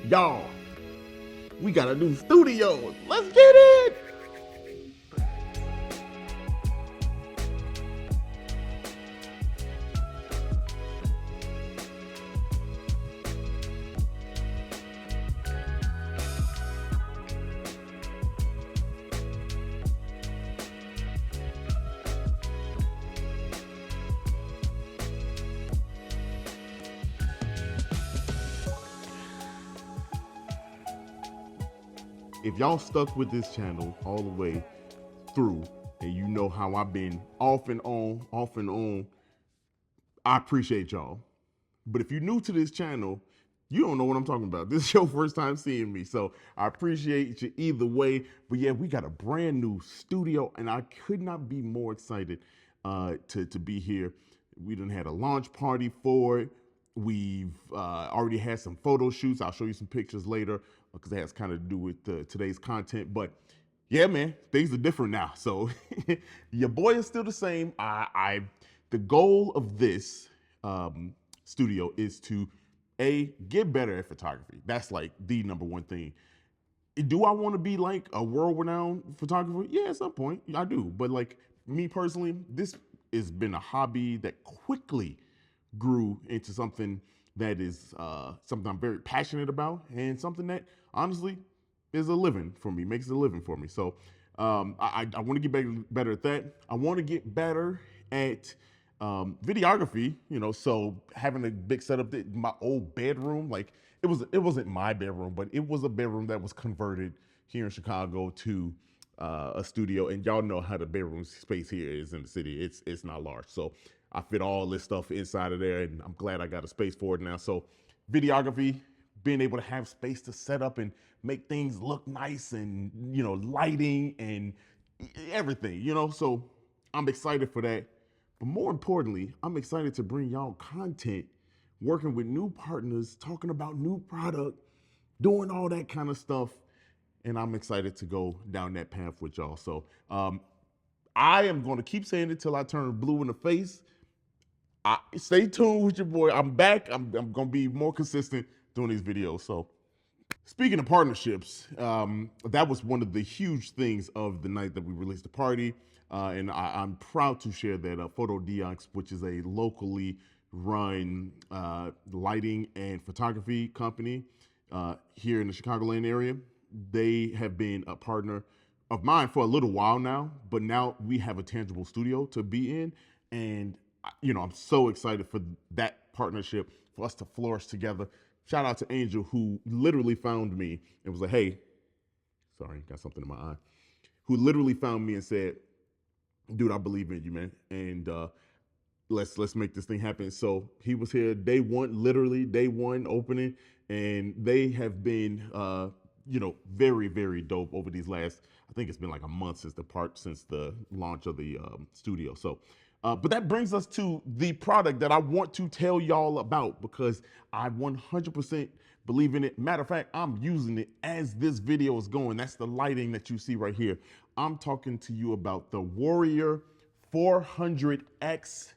Y'all, we got a new studio. Let's get it. If y'all stuck with this channel all the way through, and you know how I've been off and on, I appreciate y'all. But if you're new to this channel, you don't know what I'm talking about. This is your first time seeing me, so I appreciate you either way. But yeah, we got a brand new studio, and I could not be more excited to be here. We done had a launch party for it. We've already had some photo shoots. I'll show you some pictures later because it has kind of to do with today's content. But yeah, man, things are different now. So your boy is still the same. The goal of this studio is to get better at photography. That's like the number one thing. Do I want to be like a world-renowned photographer? Yeah, at some point I do. But like me personally, this has been a hobby that quickly grew into something that is something I'm very passionate about, and something that honestly is a living for me, makes it a living for me. So I want to get better at that. I want to get better at videography, so having a big setup, my old bedroom, like it wasn't my bedroom, but it was a bedroom that was converted here in Chicago to a studio, and y'all know how the bedroom space here is in the city. It's not large, so I fit all this stuff inside of there, and I'm glad I got a space for it now. So videography, being able to have space to set up and make things look nice, and lighting and everything, so I'm excited for that. But more importantly, I'm excited to bring y'all content, working with new partners, talking about new product, doing all that kind of stuff. And I'm excited to go down that path with y'all. So I am going to keep saying it till I turn blue in the face. Stay tuned with your boy. I'm back. I'm going to be more consistent doing these videos. So speaking of partnerships, that was one of the huge things of the night that we released the party. And I'm proud to share that Fotodiox, which is a locally run lighting and photography company here in the Chicagoland area, they have been a partner of mine for a little while now, but now we have a tangible studio to be in. And, I'm so excited for that partnership, for us to flourish together. Shout out to Angel, who literally found me and was like, hey, sorry, got something in my eye, who literally found me and said, dude, I believe in you, man. And let's make this thing happen. So he was here day one, literally day one opening, and they have been very, very dope over these last, I think it's been like a month since the launch of the studio. So but that brings us to the product that I want to tell y'all about, because I 100% believe in it. Matter of fact, I'm using it as this video is going. That's the lighting that you see right here. I'm talking to you about the Warrior 400X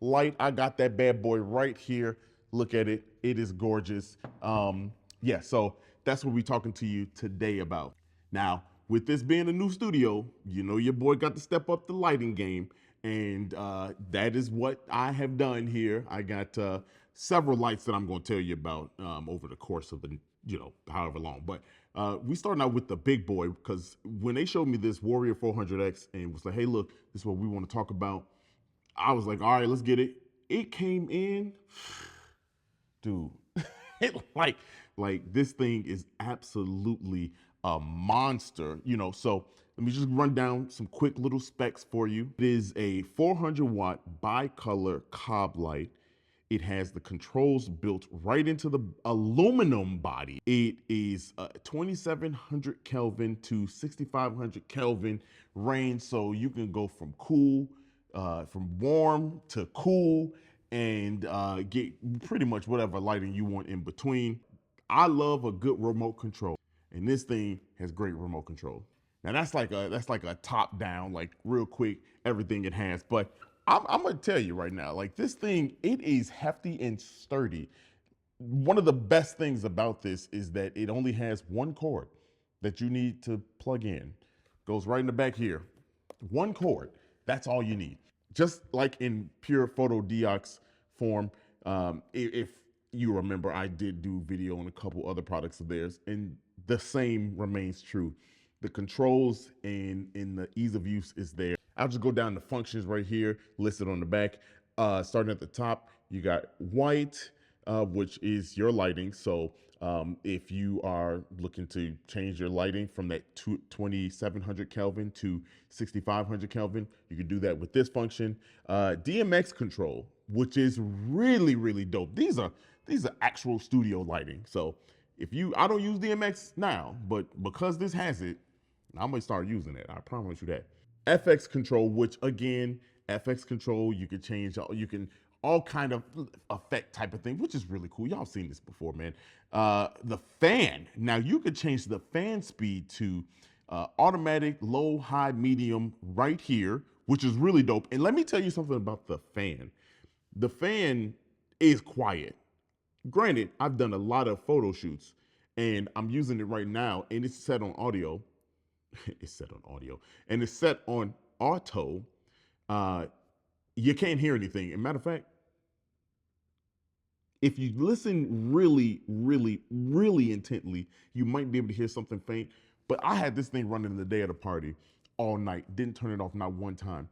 light. I got that bad boy right here. Look at it. It is gorgeous. Yeah, so that's what we're talking to you today about. Now, with this being a new studio, your boy got to step up the lighting game. And that is what I have done here. I got several lights that I'm going to tell you about over the course of the, however long. But we starting out with the big boy, because when they showed me this Warrior 400X and was like, hey, look, this is what we want to talk about, I was like, all right, let's get it. It came in, dude, like this thing is absolutely a monster, so let me just run down some quick little specs for you. It is a 400 watt bicolor COB light. It has the controls built right into the aluminum body. It is 2700 Kelvin to 6500 Kelvin range, so you can go from from warm to cool, and get pretty much whatever lighting you want in between. I love a good remote control, and this thing has great remote control. Now that's like a top down, like real quick, everything it has. But I'm gonna tell you right now, like this thing, it is hefty and sturdy. One of the best things about this is that it only has one cord that you need to plug in. Goes right in the back here. One cord. That's all you need. Just like in pure Fotodiox form, if you remember, I did do video on a couple other products of theirs, and the same remains true. The controls and in the ease of use is there. I'll just go down to functions right here, listed on the back. Starting at the top, you got white, which is your lighting. So if you are looking to change your lighting from that 2700 Kelvin to 6500 Kelvin, you can do that with this function. DMX control, which is really, really dope. These are actual studio lighting. So if you, I don't use DMX now, but because this has it, I'm gonna start using it. I promise you that. FX control, which again, FX control, you can change, you can all kind of effect type of thing, which is really cool. Y'all seen this before, man. The fan. Now you could change the fan speed to automatic, low, high, medium right here, which is really dope. And let me tell you something about the fan. The fan is quiet. Granted, I've done a lot of photo shoots and I'm using it right now and it's set on audio. It's set on audio and it's set on auto. You can't hear anything. As a matter of fact, if you listen really, really, really intently, you might be able to hear something faint. But I had this thing running the day of the party all night. Didn't turn it off not one time.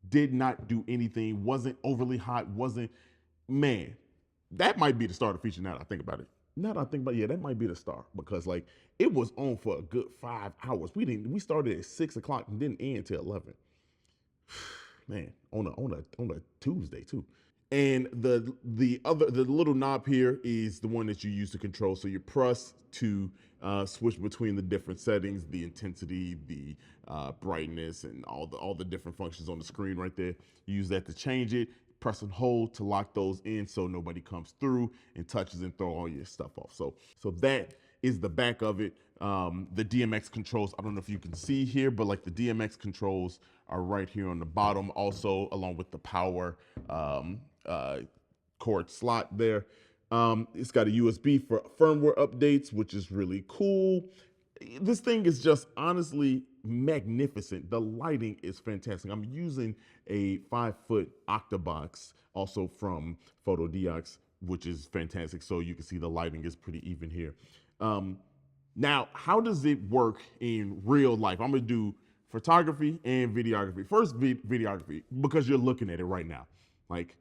Did not do anything. Wasn't overly hot. Wasn't, man, that might be the starter feature now that I think about it. Now that I think about it, yeah, that might be the start because like it was on for a good 5 hours. We started at 6 o'clock and didn't end till 11. Man, on a Tuesday too. And the little knob here is the one that you use to control. So you press to switch between the different settings, the intensity, the brightness, and all the different functions on the screen right there. You use that to change it. Press and hold to lock those in so nobody comes through and touches and throw all your stuff off. So that is the back of it. The DMX controls, I don't know if you can see here, but like the DMX controls are right here on the bottom also, along with the power cord slot there. It's got a USB for firmware updates, which is really cool. This thing is just honestly magnificent. The lighting is fantastic. I'm using a 5-foot octabox also from Fotodiox, which is fantastic. So you can see the lighting is pretty even here. Now, how does it work in real life? I'm gonna do photography and videography. First, videography, because you're looking at it right now. Like,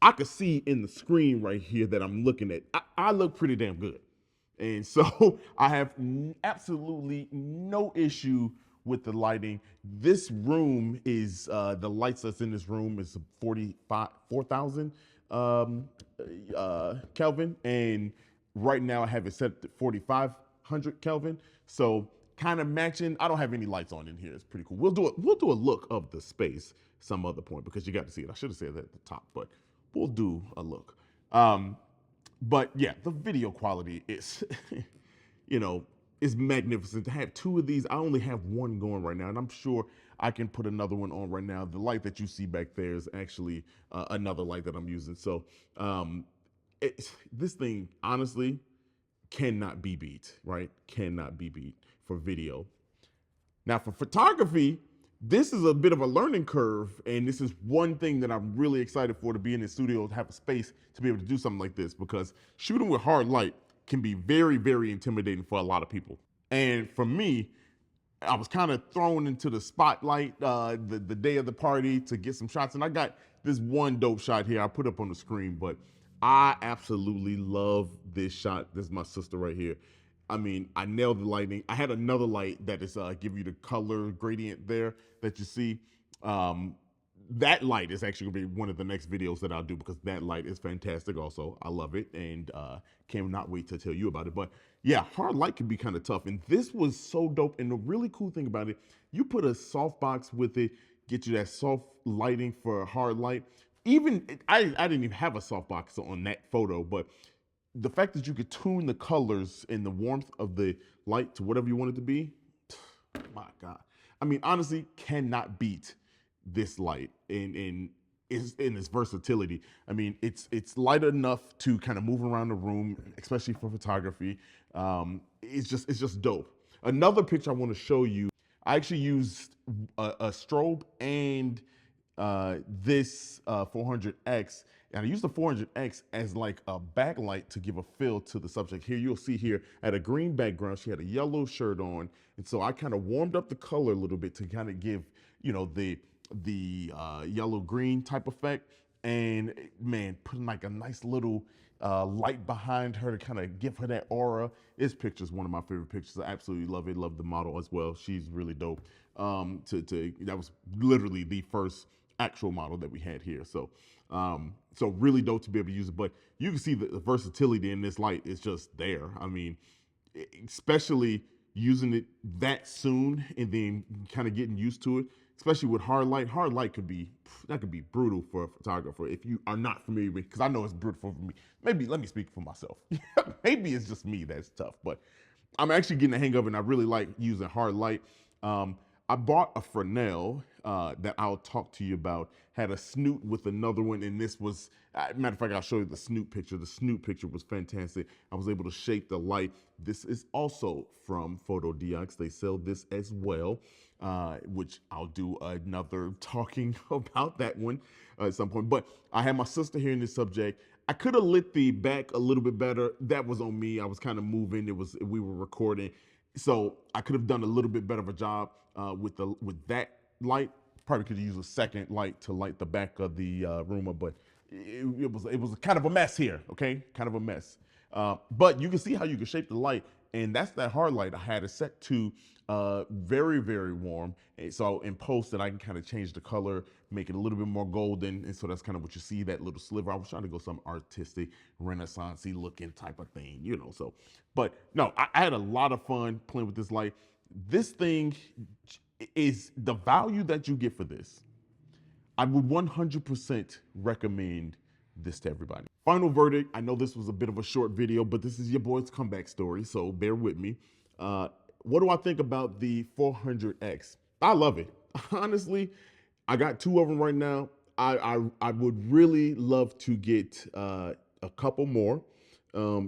I could see in the screen right here that I'm looking at. I look pretty damn good. And so I have absolutely no issue with the lighting. This room is, the lights that's in this room is 4,000 Kelvin. And right now I have it set to 4,500 Kelvin. So kind of matching. I don't have any lights on in here. It's pretty cool. We'll do a look of the space some other point because you got to see it. I should have said that at the top, but we'll do a look. But yeah, the video quality is, is magnificent. To have two of these, I only have one going right now, and I'm sure I can put another one on right now. The light that you see back there is actually another light that I'm using. So this thing, honestly, cannot be beat, right? Cannot be beat for video. Now for photography, this is a bit of a learning curve, and this is one thing that I'm really excited for, to be in the studio, to have a space to be able to do something like this, because shooting with hard light can be very, very intimidating for a lot of people. And for me, I was kind of thrown into the spotlight the day of the party to get some shots, and I got this one dope shot here I put up on the screen, but I absolutely love this shot. This is my sister right here. I mean, I nailed the lighting. I had another light that is give you the color gradient there that you see. That light is actually gonna be one of the next videos that I'll do, because that light is fantastic also. I love it, and cannot wait to tell you about it. But yeah, hard light can be kind of tough, and this was so dope. And the really cool thing about it, you put a softbox with it, get you that soft lighting for hard light. Even, I didn't even have a softbox on that photo, but the fact that you could tune the colors and the warmth of the light to whatever you want it to be, my God. I mean, honestly, cannot beat this light. And is in its versatility. I mean, it's light enough to kind of move around the room, especially for photography. It's just dope. Another picture I want to show you. I actually used a strobe and this 400X, and I used the 400X as like a backlight to give a feel to the subject. Here you'll see here at a green background, she had a yellow shirt on, and so I kind of warmed up the color a little bit to kind of give the yellow green type effect, and man, putting like a nice little light behind her to kind of give her that aura. This picture is one of my favorite pictures. I absolutely love it. Love the model as well. She's really dope. That was literally the first actual model that we had here. So really dope to be able to use it. But you can see the versatility in this light is just there. I mean, especially using it that soon and then kind of getting used to it, especially with hard light. Hard light could be brutal for a photographer if you are not familiar with, because I know it's brutal for me. Maybe let me speak for myself. Maybe it's just me that's tough, but I'm actually getting the hang of it, and I really like using hard light. I bought a Fresnel that I'll talk to you about. Had a snoot with another one, and this was, matter of fact, I'll show you the snoot picture. The snoot picture was fantastic. I was able to shape the light. This is also from Fotodiox. They sell this as well, which I'll do another talking about that one at some point. But I had my sister here in this subject. I could have lit the back a little bit better. That was on me. I was kind of moving. We were recording, so I could have done a little bit better of a job with that light. Probably could have used a second light to light the back of the room, but it was kind of a mess here. Okay, kind of a mess. But you can see how you can shape the light, and that's that hard light. I had it set to very, very warm. And so in post that I can kind of change the color, make it a little bit more golden. And so that's kind of what you see, that little sliver. I was trying to go some artistic, renaissance-y looking type of thing, so. But no, I had a lot of fun playing with this light. This thing is the value that you get for this. I would 100% recommend this to everybody. Final verdict. I know this was a bit of a short video, but this is your boy's comeback story, so bear with me. What do I think about the 400X? I love it. Honestly, I got two of them right now. I would really love to get a couple more,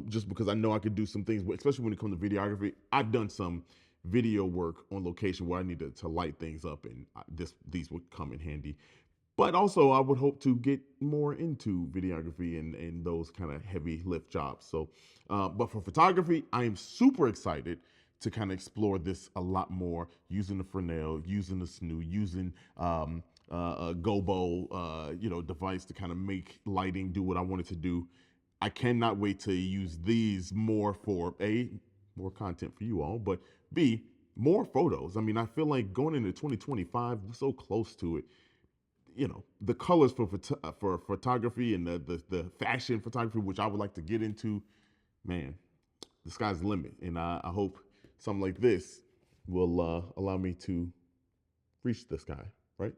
just because I know I could do some things, especially when it comes to videography. I've done some video work on location where I needed to light things up, and these would come in handy. But also, I would hope to get more into videography and those kind of heavy lift jobs. So, but for photography, I am super excited to kind of explore this a lot more, using the Fresnel, using the SNU, using a Gobo, device to kind of make lighting do what I wanted to do. I cannot wait to use these more for more content for you all, but B, more photos. I mean, I feel like going into 2025, we're so close to it. The colors for photography and the fashion photography, which I would like to get into, man, the sky's the limit. And I hope something like this will allow me to reach the sky, right?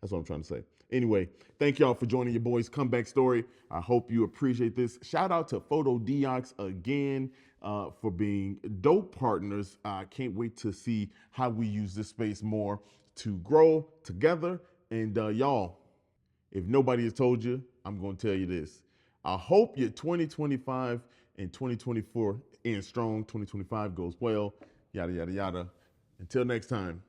That's what I'm trying to say. Anyway, thank y'all for joining your boy's comeback story. I hope you appreciate this. Shout out to Fotodiox again for being dope partners. I can't wait to see how we use this space more to grow together. And y'all, if nobody has told you, I'm going to tell you this. I hope your 2025 and 2024 end strong. 2025 goes well, yada, yada, yada. Until next time.